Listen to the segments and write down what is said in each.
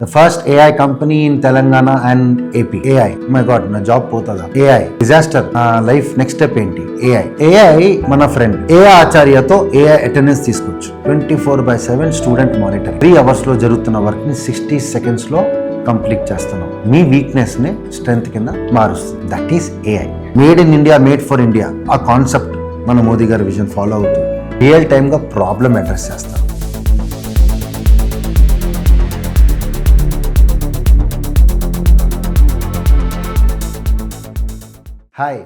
The first AI company in Telangana and AP. AI. Oh my God, na job పోతుందా? AI. Disaster. Life next step ఏంటి? AI. AI మన friend. AI ఆచార్యతో AI attendance తీసుకోవచ్చు. 24/7 student monitoring. 3 hours లో జరుగుతున్న work ని 60 seconds లో complete చేస్తున్నాం. మీ weakness ని స్ట్రెంగ్త్ కింద మారుస్తుంది. That is AI. Made in India, made for India. ఆ కాన్సెప్ట్ మన మోదీ గారి విజన్ ఫాలో అవుతూ రియల్ టైమ్ గా ప్రాబ్లమ్ అడ్రస్ చేస్తాం. Hi,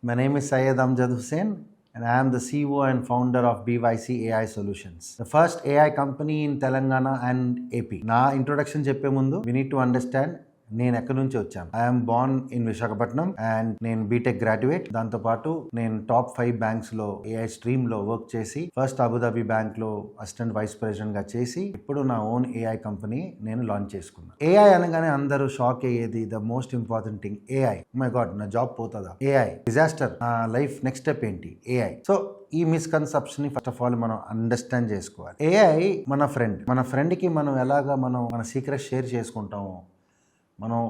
my name is Syed Amjad Hussain and I am the CEO and founder of BYC AI Solutions, the first AI company in Telangana and AP. నా introduction చెప్పే ముందు we need to understand నేను ఎక్కడి నుంచి వచ్చాను. I'm Born in Visakhapatnam and నేను BTech graduate. దాంతో పాటు నేను టాప్ 5 బ్యాంక్స్ లో ఏఐ స్ట్రీమ్ లో వర్క్ చేసి ఫస్ట్ అబుదాబి బ్యాంక్ లో అసిస్టెంట్ వైస్ ప్రెసిడెంట్ గా చేసి ఇప్పుడు నా ఓన్ ఏఐ కంపెనీ నేను లాంచ్ చేసుకున్నాను. ఏఐ అనగానే అందరూ షాక్ అయ్యేది the most important thing AI. My God, నా జాబ్ పోతుందా? AI disaster. నా లైఫ్ నెక్స్ట్ స్టెప్ ఏంటి? ఏఐ. సో ఈ మిస్కన్సెప్షన్ ని ఫస్ట్ ఆఫ్ ఆల్ మనం అండర్స్టాండ్ చేసుకోవాలి. ఏఐ మన ఫ్రెండ్ కి మనం ఎలాగా మన సీక్రెట్ షేర్ చేసుకుంటామో, మనం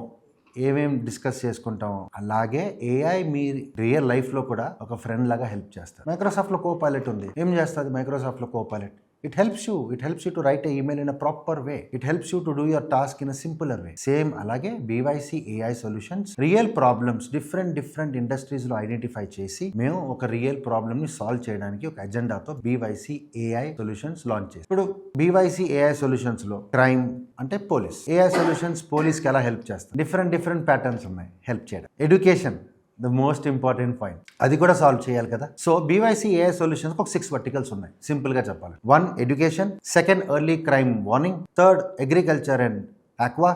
ఏమేం డిస్కస్ చేసుకుంటామో అలాగే ఏఐ మీ రియల్ లైఫ్లో కూడా ఒక ఫ్రెండ్ లాగా హెల్ప్ చేస్తారు. మైక్రోసాఫ్ట్లో కోపైలట్ ఉంది. ఏం చేస్తుంది మైక్రోసాఫ్ట్లో Copilot? It helps you to write a email in a proper way. It helps you to do your task in a simpler way. Same అలాగే BYC AI solutions real problems different industries లో identify చేసి మేము ఒక real problem ని solve చేయడానికి ఒక ఎజెండాతో BYC AI solutions launch చేస్తాం. ఇప్పుడు బీవైసీ ఏఐ సొల్యూషన్స్ లో క్రైమ్ అంటే పోలీస్, ఏఐ సొల్యూషన్స్ పోలీస్ కి ఎలా హెల్ప్ చేస్తాం? డిఫరెంట్ ప్యాటర్న్స్ ఉన్నాయి హెల్ప్ చేయడం. Education the most important point, అది కూడా సాల్వ్ చేయాలి కదా. సో బీవైసీ ఏఐ సొల్యూషన్స్ ఒక 6 verticals ఉన్నాయి సింపుల్ గా చెప్పాలి. 1 education, 2 early crime warning, 3 agriculture and aqua,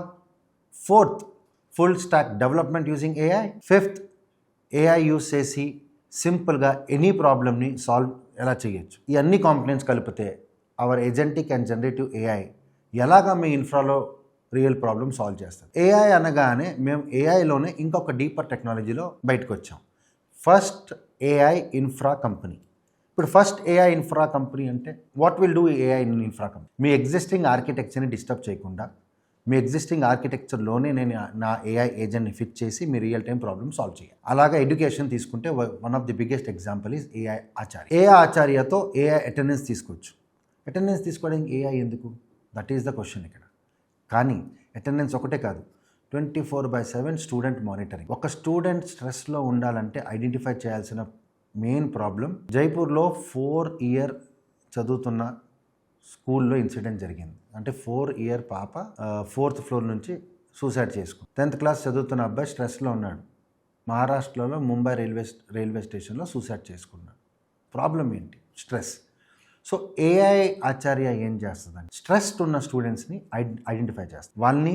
4 full stack development using AI, 5 AI use చేసి సింపుల్ గా ఎనీ ప్రాబ్లమ్ ని సాల్వ్ ఎలా చేయొచ్చు. ఈ అన్ని కాంపోనెంట్స్ కలిపితే our agentic and generative AI ఎలాగా మీ ఇన్ఫ్రాలో రియల్ ప్రాబ్లమ్ సాల్వ్ చేస్తారు. ఏఐ అనగానే మేము ఏఐలోనే ఇంకొక డీపర్ టెక్నాలజీలో బయటకు వచ్చాం. First AI infra company. ఇప్పుడు ఫస్ట్ ఏఐ ఇన్ఫ్రా కంపెనీ అంటే what will do AI infra company? మీ ఎగ్జిస్టింగ్ ఆర్కిటెక్చర్ని డిస్టర్బ్ చేయకుండా మీ ఎగ్జిస్టింగ్ ఆర్కిటెక్చర్లోనే నేను నా ఏఐ ఏజెంట్ని ఫిక్స్ చేసి మీ రియల్ టైం ప్రాబ్లమ్ సాల్వ్ చేయాలి. అలాగా ఎడ్యుకేషన్ తీసుకుంటే one of the biggest example is AI Acharya. AI ఆచార్యతో ఏఐ అటెండెన్స్ తీసుకోవచ్చు. అటెండెన్స్ తీసుకోవడానికి ఏఐ ఎందుకు? దట్ ఈస్ ద క్వశ్చన్ ఇక్కడ. కానీ అటెండెన్స్ ఒకటే కాదు, 24/7 స్టూడెంట్ మానిటరింగ్. ఒక స్టూడెంట్ స్ట్రెస్లో ఉండాలంటే ఐడెంటిఫై చేయాల్సిన మెయిన్ ప్రాబ్లం, జైపూర్లో 4 year చదువుతున్న స్కూల్లో ఇన్సిడెంట్ జరిగింది. అంటే 4 year పాప 4th floor నుంచి సూసైడ్ చేసుకుంది. 10th class చదువుతున్న అబ్బాయి స్ట్రెస్లో ఉన్నాడు. మహారాష్ట్రలో ముంబై రైల్వే స్టేషన్లో సూసైడ్ చేసుకున్నాడు. ప్రాబ్లం ఏంటి? స్ట్రెస్. సో ఏఐ ఆచార్య ఏం చేస్తుందంటే స్ట్రెస్ ఉన్న స్టూడెంట్స్ని ఐడెంటిఫై చేస్తుంది.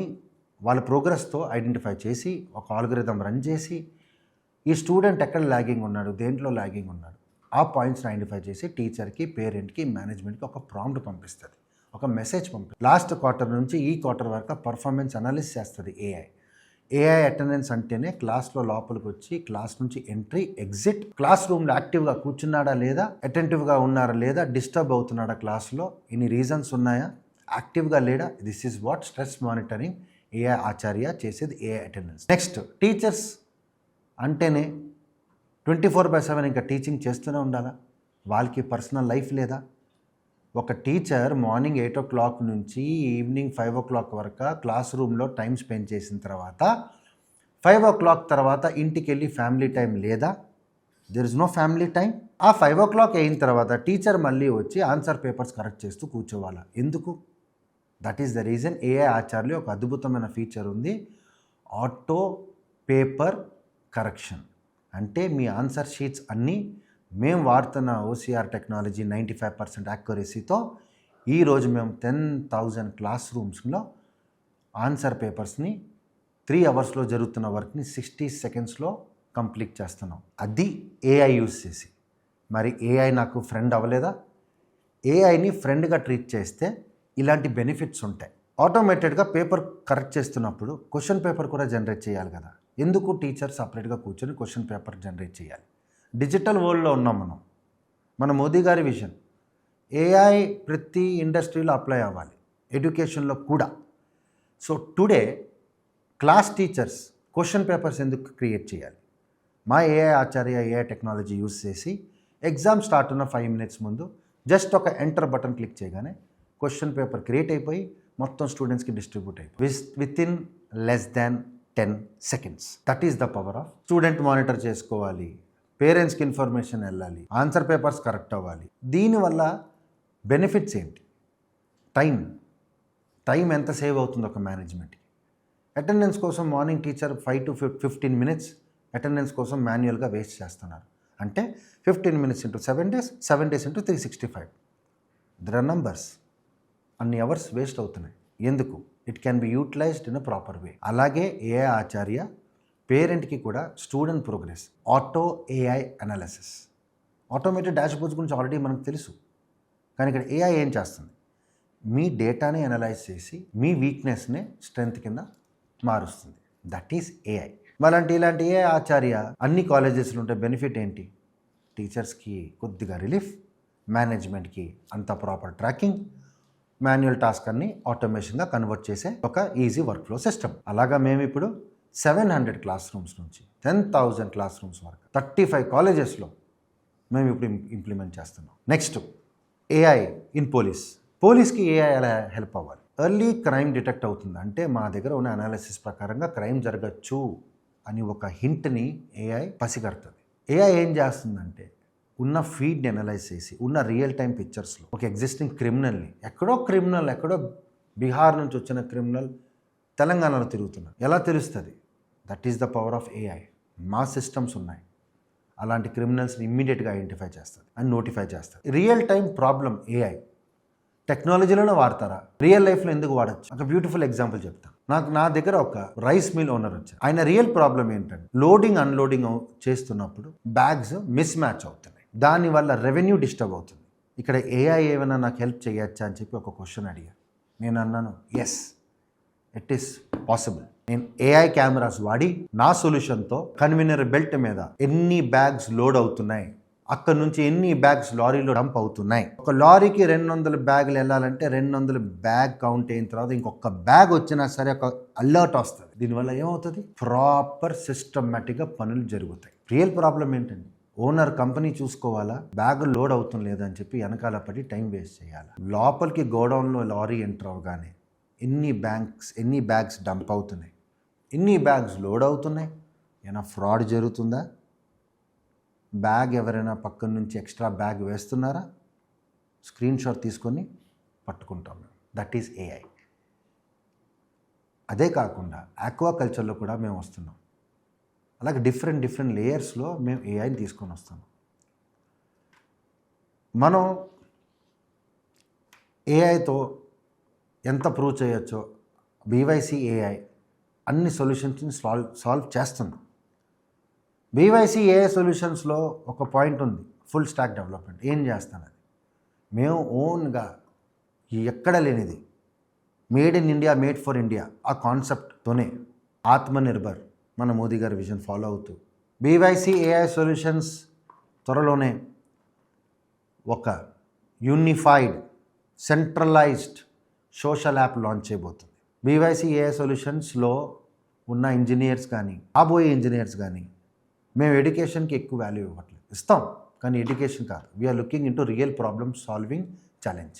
వాళ్ళ ప్రోగ్రెస్తో ఐడెంటిఫై చేసి ఒక ఆల్గరిథం రన్ చేసి ఈ స్టూడెంట్ ఎక్కడ ల్యాగింగ్ ఉన్నాడు, దేంట్లో ల్యాగింగ్ ఉన్నాడు, ఆ పాయింట్స్ని ఐడెంటిఫై చేసి టీచర్కి, పేరెంట్కి, మేనేజ్మెంట్కి ఒక ప్రాంప్ట్ పంపిస్తుంది, ఒక మెసేజ్ పంపిస్తుంది. లాస్ట్ క్వార్టర్ నుంచి ఈ క్వార్టర్ వరకు పర్ఫార్మెన్స్ అనాలిసిస్ చేస్తుంది ఏఐ. ఏఐ అటెండెన్స్ అంటేనే క్లాస్లో లోపలికి వచ్చి క్లాస్ నుంచి ఎంట్రీ, ఎగ్జిట్, క్లాస్ రూమ్లో యాక్టివ్గా కూర్చున్నాడా లేదా, అటెంటివ్గా ఉన్నారా లేదా, డిస్టర్బ్ అవుతున్నాడా, క్లాస్లో ఎన్ని రీజన్స్ ఉన్నాయా, యాక్టివ్గా లేడా. This is what stress monitoring AI Acharya చేసేది ఏఐ అటెండెన్స్. నెక్స్ట్ టీచర్స్ అంటేనే 24/7 ఇంకా టీచింగ్ చేస్తూనే ఉండాలా? వాళ్ళకి పర్సనల్ లైఫ్ లేదా? ఒక టీచర్ మార్నింగ్ 8 o'clock నుంచి ఈవినింగ్ 5 o'clock వరకు క్లాస్ రూమ్లో టైం స్పెండ్ చేసిన తర్వాత 5 o'clock తర్వాత ఇంటికి వెళ్ళి ఫ్యామిలీ టైం లేదా? There is no family time. ఆ 5 o'clock అయిన తర్వాత టీచర్ మళ్ళీ వచ్చి ఆన్సర్ పేపర్స్ కరెక్ట్ చేస్తూ కూర్చోవాలా? ఎందుకు? That is the reason AI ఆచార్యలో ఒక అద్భుతమైన ఫీచర్ ఉంది, ఆటో పేపర్ కరెక్షన్. అంటే మీ ఆన్సర్ షీట్స్ అన్నీ మేము వాడుతున్న ఓసిఆర్ టెక్నాలజీ 95% యాక్యురసీతో ఈరోజు మేము 10,000 క్లాస్ రూమ్స్లో ఆన్సర్ పేపర్స్ని 3 hours జరుగుతున్న వర్క్ని 60 seconds కంప్లీట్ చేస్తున్నాం. అది ఏఐ యూజ్ చేసి. మరి ఏఐ నాకు ఫ్రెండ్ అవ్వలేదా? ఏఐని ఫ్రెండ్గా ట్రీట్ చేస్తే ఇలాంటి బెనిఫిట్స్ ఉంటాయి. ఆటోమేటెడ్గా పేపర్ కరెక్ట్ చేస్తున్నప్పుడు క్వశ్చన్ పేపర్ కూడా జనరేట్ చేయాలి కదా. ఎందుకు టీచర్ సపరేట్గా కూర్చొని క్వశ్చన్ పేపర్ జనరేట్ చేయాలి? డిజిటల్ వరల్డ్లో ఉన్నాం మనం. మన మోదీ గారి విజన్ ఏఐ ప్రతి ఇండస్ట్రీలో అప్లై అవ్వాలి, ఎడ్యుకేషన్లో కూడా. So today class teachers question papers ఎందుకు క్రియేట్ చేయాలి? మా AI Acharya AI technology use చేసి ఎగ్జామ్ స్టార్ట్ ఉన్న 5 minutes ముందు జస్ట్ ఒక ఎంటర్ బటన్ క్లిక్ చేయగానే క్వశ్చన్ పేపర్ క్రియేట్ అయిపోయి మొత్తం స్టూడెంట్స్కి డిస్ట్రిబ్యూట్ అయిపోయి within less than 10 seconds. That is the power of. Student monitor చేసుకోవాలి, పేరెంట్స్కి ఇన్ఫర్మేషన్ వెళ్ళాలి, ఆన్సర్ పేపర్స్ కరెక్ట్ అవ్వాలి. దీనివల్ల బెనిఫిట్స్ ఏంటి? టైం ఎంత సేవ్ అవుతుంది ఒక మేనేజ్మెంట్కి. అటెండెన్స్ కోసం morning teacher 5 to 15 minutes attendance కోసం మాన్యువల్గా వేస్ట్ చేస్తున్నారు. అంటే 15 minutes into 7 days, 7 days into 365. There are numbers. అన్ని అవర్స్ వేస్ట్ అవుతున్నాయి. ఎందుకు? It can be utilized in a proper way. అలాగే ఏఐ ఆచార్య పేరెంట్కి కూడా student progress, auto AI analysis, automated dashboards గురించి ఆల్రెడీ మనకు తెలుసు. కానీ ఇక్కడ ఏఐ ఏం చేస్తుంది? మీ డేటాని అనలైజ్ చేసి మీ వీక్నెస్ని స్ట్రెంగ్త్ కింద మారుస్తుంది. That is AI. ఇలాంటి ఏఐ ఆచార్య అన్ని కాలేజెస్లో ఉంటే బెనిఫిట్ ఏంటి? టీచర్స్కి కొద్దిగా రిలీఫ్, మేనేజ్మెంట్కి అంత ప్రాపర్ ట్రాకింగ్, మాన్యువల్ టాస్క్ అన్ని ఆటోమేషన్గా కన్వర్ట్ చేసే ఒక ఈజీ వర్క్ ఫ్లో సిస్టమ్. అలాగా మేము ఇప్పుడు 700 క్లాస్ రూమ్స్ నుంచి 10,000 క్లాస్ రూమ్స్ వరకు 35 కాలేజెస్లో మేము ఇప్పుడు ఇంప్లిమెంట్ చేస్తున్నాం. నెక్స్ట్ ఏఐ ఇన్ పోలీస్కి ఏఐ ఎలా హెల్ప్ అవ్వాలి? ఎర్లీ క్రైమ్ డిటెక్ట్ అవుతుంది అంటే మా దగ్గర ఉన్న అనాలిసిస్ ప్రకారంగా క్రైమ్ జరగచ్చు అని ఒక హింట్ని ఏఐ పసిగడుతుంది. ఏఐ ఏం చేస్తుందంటే ఉన్న ఫీడ్ని అనలైజ్ చేసి ఉన్న రియల్ టైం పిక్చర్స్లో ఒక ఎగ్జిస్టింగ్ క్రిమినల్ని ఎక్కడో బీహార్ నుంచి వచ్చిన క్రిమినల్ తెలంగాణలో తిరుగుతున్నారు, ఎలా తెలుస్తుంది? That is the power of AI. మా సిస్టమ్స్ ఉన్నాయి, అలాంటి క్రిమినల్స్ని ఇమ్మీడియట్గా ఐడెంటిఫై చేస్తుంది అండ్ నోటిఫై చేస్తుంది. రియల్ టైం ప్రాబ్లం ఏఐ టెక్నాలజీలోనే వాడతారా? రియల్ లైఫ్లో ఎందుకు వాడచ్చు? ఒక బ్యూటిఫుల్ ఎగ్జాంపుల్ చెప్తాను. నా దగ్గర ఒక రైస్ మిల్ ఓనర్ వచ్చారు. ఆయన రియల్ ప్రాబ్లం ఏంటంటే లోడింగ్ అన్లోడింగ్ చేస్తున్నప్పుడు బ్యాగ్స్ మిస్ మ్యాచ్ అవుతున్నాయి, దానివల్ల రెవెన్యూ డిస్టర్బ్ అవుతుంది. ఇక్కడ ఏఐ ఏమైనా నాకు హెల్ప్ చేయొచ్చా అని చెప్పి ఒక క్వశ్చన్ అడిగాను. నేను అన్నాను ఎస్, ఇట్ ఈస్ పాసిబుల్. నేను ఏఐ కెమెరాస్ వాడి నా సొల్యూషన్తో కన్వీనర్ బెల్ట్ మీద ఎన్ని బ్యాగ్స్ లోడ్ అవుతున్నాయి, అక్కడ నుంచి ఎన్ని బ్యాగ్స్ లారీలో డంప్ అవుతున్నాయి, ఒక లారీకి 200 బ్యాగులు వెళ్ళాలంటే 200 బ్యాగ్ కౌంట్ అయిన తర్వాత ఇంకొక బ్యాగ్ వచ్చినా సరే ఒక అలర్ట్ వస్తుంది. దీనివల్ల ఏమవుతుంది? ప్రాపర్ సిస్టమేటిక్గా పనులు జరుగుతాయి. రియల్ ప్రాబ్లం ఏంటండి? ఓనర్ కంపెనీ చూసుకోవాలా, బ్యాగ్ లోడ్ అవుతుంది లేదని చెప్పి వెనకాల పడి టైం వేస్ట్ చేయాలి. లోపలికి గోడౌన్లో లారీ ఎంటర్ అవగానే ఎన్ని బ్యాగ్స్ డంప్ అవుతున్నాయి, ఎన్ని బ్యాగ్స్ లోడ్ అవుతున్నాయి, ఏమైనా ఫ్రాడ్ జరుగుతుందా, బ్యాగ్ ఎవరైనా పక్కన నుంచి ఎక్స్ట్రా బ్యాగ్ వేస్తున్నారా, స్క్రీన్ షాట్ తీసుకొని పట్టుకుంటాం మేము. That is AI. అదే కాకుండా ఆక్వాకల్చర్లో కూడా మేము వస్తున్నాం. అలాగే డిఫరెంట్ లేయర్స్లో మేము ఏఐని తీసుకొని వస్తున్నాం. మనం ఏఐతో ఎంత ప్రూవ్ చేయొచ్చో బీవైసీ ఏఐ అన్ని సొల్యూషన్స్ని సాల్వ్ చేస్తుంది. బీవైసీ ఏఐ సొల్యూషన్స్లో ఒక పాయింట్ ఉంది, ఫుల్ స్టాక్ డెవలప్మెంట్. ఏం చేస్తాను? మేము ఓన్గా ఎక్కడ లేనిది made in India, made for India ఆ కాన్సెప్ట్తోనే ఆత్మనిర్భర్ మన మోదీ గారి విజన్ ఫాలో అవుతూ బీవైసీ ఏఐ సొల్యూషన్స్ త్వరలోనే ఒక unified centralized social app launch చేయబోతుంది. బీవైసీ ఏఐ సొల్యూషన్స్లో ఉన్న ఇంజనీర్స్ కానీ రాబోయే ఇంజనీర్స్ కానీ మేము ఎడ్యుకేషన్కి ఎక్కువ వాల్యూ ఇవ్వట్లేదు, ఇస్తాం కానీ ఎడ్యుకేషన్ కాదు. We're looking into real problem solving challenge.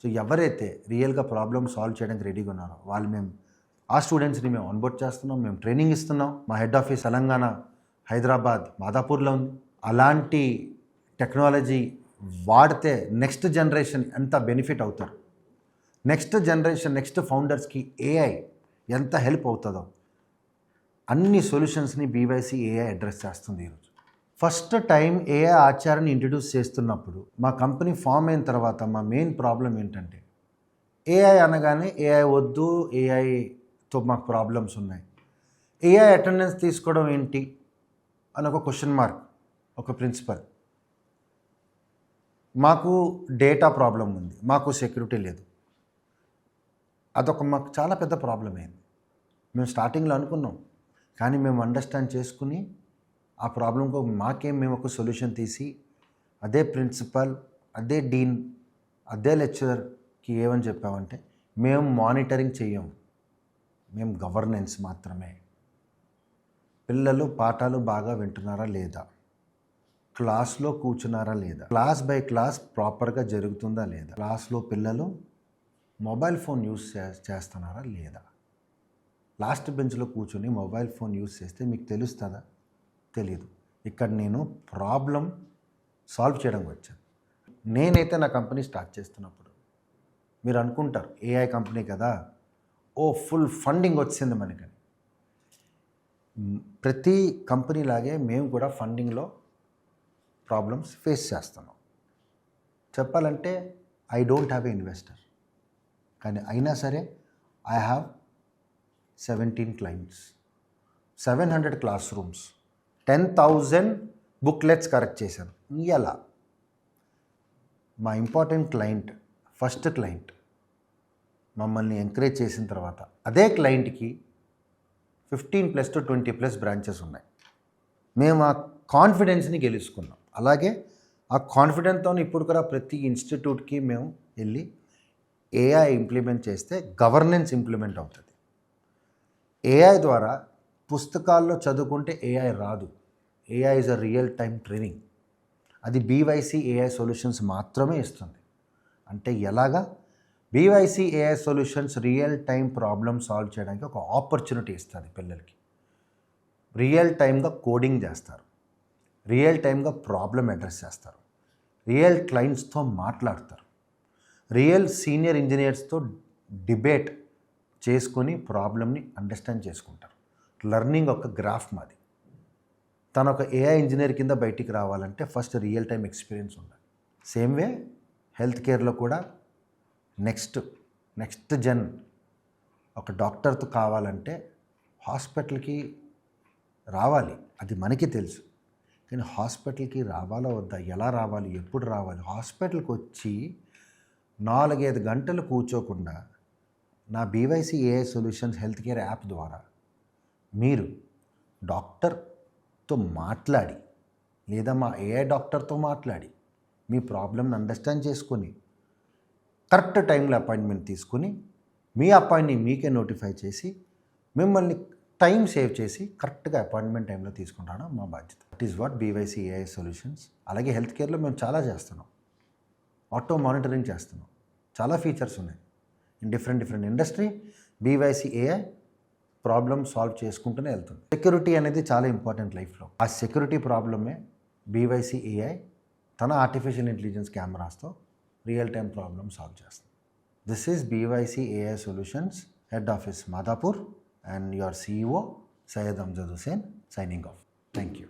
So ఎవరైతే రియల్గా ప్రాబ్లమ్ సాల్వ్ చేయడానికి రెడీగా ఉన్నారో వాళ్ళు ఆ స్టూడెంట్స్ని మేము ఆన్బోర్డ్ చేస్తున్నాం, మేము ట్రైనింగ్ ఇస్తున్నాం. మా హెడ్ ఆఫీస్ తెలంగాణ, హైదరాబాద్, మాదాపూర్లో ఉంది. అలాంటి టెక్నాలజీ వాడితే నెక్స్ట్ జనరేషన్ ఎంత బెనిఫిట్ అవుతారు, నెక్స్ట్ ఫౌండర్స్కి ఏఐ ఎంత హెల్ప్ అవుతుందో అన్ని సొల్యూషన్స్ని బీవైసీ ఏఐ అడ్రస్ చేస్తుంది. ఈరోజు ఫస్ట్ టైం ఏఐ ఆచార్యని ఇంట్రడ్యూస్ చేస్తున్నప్పుడు మా కంపెనీ ఫామ్ అయిన తర్వాత మా మెయిన్ ప్రాబ్లం ఏంటంటే ఏఐ అనగానే ఏఐ వద్దు, ఏఐతో మాకు ప్రాబ్లమ్స్ ఉన్నాయి, ఏఐ అటెండెన్స్ తీసుకోవడం ఏంటి అని ఒక క్వశ్చన్ మార్క్. ఒక ప్రిన్సిపల్, మాకు డేటా ప్రాబ్లం ఉంది, మాకు సెక్యూరిటీ లేదు, అదొక మాకు చాలా పెద్ద ప్రాబ్లం అయింది. మేము స్టార్టింగ్లో అనుకున్నాం, కానీ మేము అండర్స్టాండ్ చేసుకుని ఆ ప్రాబ్లంకు మేము ఒక సొల్యూషన్ తీసి అదే ప్రిన్సిపల్, అదే డీన్, అదే లెక్చరర్కి ఏమని చెప్పామంటే మేము మానిటరింగ్ చెయ్యము, మేము గవర్నెన్స్ మాత్రమే. పిల్లలు పాఠాలు బాగా వింటున్నారా లేదా, క్లాస్లో కూర్చున్నారా లేదా, క్లాస్ బై క్లాస్ ప్రాపర్గా జరుగుతుందా లేదా, క్లాస్లో పిల్లలు మొబైల్ ఫోన్ యూస్ చేస్తున్నారా లేదా, లాస్ట్ బెంచ్లో కూర్చొని మొబైల్ ఫోన్ యూస్ చేస్తే మీకు తెలుస్తుందా, తెలీదు. ఇక్కడ నేను ప్రాబ్లం సాల్వ్ చేయడానికి వచ్చాను. నేనైతే నా కంపెనీ స్టార్ట్ చేస్తున్నప్పుడు మీరు అనుకుంటారు ఏఐ కంపెనీ కదా, ఫుల్ ఫండింగ్ వచ్చింది మనకని. ప్రతి కంపెనీ లాగే మేము కూడా ఫండింగ్లో ప్రాబ్లమ్స్ ఫేస్ చేస్తున్నాం. చెప్పాలంటే I don't have a investor, కానీ అయినా సరే I have 17 clients, 700 class rooms, 10,000 booklets correct చేశాను. ఎలా మా ఇంపార్టెంట్ క్లయింట్, ఫస్ట్ క్లయింట్ మమ్మల్ని ఎంకరేజ్ చేసిన తర్వాత అదే క్లయింట్కి 15+ to 20+ బ్రాంచెస్ ఉన్నాయి. మేము ఆ కాన్ఫిడెన్స్ని గెలుచుకున్నాం. అలాగే ఆ కాన్ఫిడెన్స్తో ఇప్పుడు కూడా ప్రతి ఇన్స్టిట్యూట్కి మేము వెళ్ళి ఏఐ ఇంప్లిమెంట్ చేస్తే గవర్నెన్స్ ఇంప్లిమెంట్ అవుతుంది. ఏఐ ద్వారా పుస్తకాల్లో చదువుకుంటే ఏఐ రాదు. AI is a real time training. అది బీవైసీ ఏఐ సొల్యూషన్స్ మాత్రమే ఇస్తుంది. అంటే ఎలాగా BYC AI solutions real time problem solve చేయడానికి ఒక ఆపర్చునిటీ ఇస్తుంది పిల్లలకి. రియల్ టైమ్గా కోడింగ్ చేస్తారు, రియల్ టైమ్గా ప్రాబ్లమ్ అడ్రస్ చేస్తారు, రియల్ క్లయింట్స్తో మాట్లాడతారు, రియల్ సీనియర్ ఇంజనీర్స్తో డిబేట్ చేసుకొని ప్రాబ్లమ్ని అండర్స్టాండ్ చేసుకుంటారు. లెర్నింగ్ ఒక గ్రాఫ్ మాది. తను ఒక ఏఐ ఇంజనీర్ కింద బయటికి రావాలంటే ఫస్ట్ రియల్ టైం ఎక్స్పీరియన్స్ ఉండాలి. సేమ్ వే హెల్త్ కేర్లో కూడా నెక్స్ట్ జన్ ఒక డాక్టర్తో కావాలంటే హాస్పిటల్కి రావాలి, అది మనకి తెలుసు. కానీ హాస్పిటల్కి రావాలా వద్దా, ఎలా రావాలి, ఎప్పుడు రావాలి, హాస్పిటల్కి వచ్చి 4-5 గంటలు కూర్చోకుండా నా BYC AI solutions health care app ద్వారా మీరు డాక్టర్తో మాట్లాడి లేదా మా ఏఐ డాక్టర్తో మాట్లాడి మీ ప్రాబ్లమ్ని అండర్స్టాండ్ చేసుకొని కరెక్ట్ టైంలో అపాయింట్మెంట్ తీసుకుని మీ అపాయింట్ని మీకే నోటిఫై చేసి మిమ్మల్ని టైం సేవ్ చేసి కరెక్ట్గా అపాయింట్మెంట్ టైంలో తీసుకుంటాను మా బాధ్యత. That is what BYC AI solutions. అలాగే హెల్త్ కేర్లో మేము చాలా చేస్తున్నాం. ఆటో మానిటరింగ్ చేస్తున్నాం, చాలా ఫీచర్స్ ఉన్నాయి. In different industry BYC AI problem solve చేసుకుంటూనే వెళ్తుంది. సెక్యూరిటీ అనేది చాలా ఇంపార్టెంట్ లైఫ్లో. ఆ సెక్యూరిటీ ప్రాబ్లమే బీవైసీ ఏఐ తన ఆర్టిఫిషియల్ ఇంటెలిజెన్స్ కెమెరాస్తో రియల్ టైమ్ ప్రాబ్లమ్ సాల్వ్ చేస్తుంది. This is BYC AI solutions, head office Madhapur, and your CEO Syed Amjad Hussain signing off. Thank you.